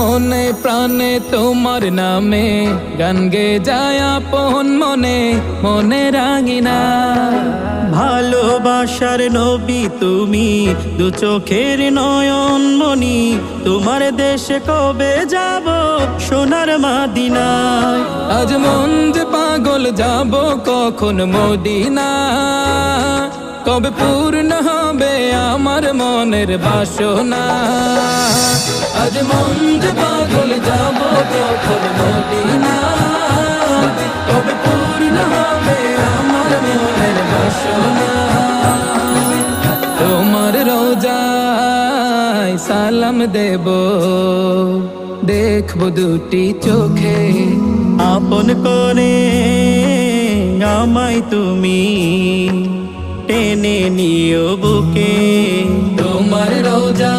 মনে প্রাণে তোমার নামে গান গে যায় আপন মনে মনে রাঙিনা। ভালোবাসার নবী তুমি, দু চোখের নয়ন মনি, তোমার দেশে কবে যাব সোনার মদিনায়। আজ মন যে পাগল যাব কখন মদিনা, কবে পূর্ণ হবে আমার মনের বাসনা। আজ মন যে পাগল যাব কখন মদিনা, কবে পূর্ণ হবে আমার মনের বাসনা। তোমার রোজায় সালাম দেব, দেখব দুটি চোখে, আপন করে আমায় তুমি টেনে নিও বুকে। তোমার রোজা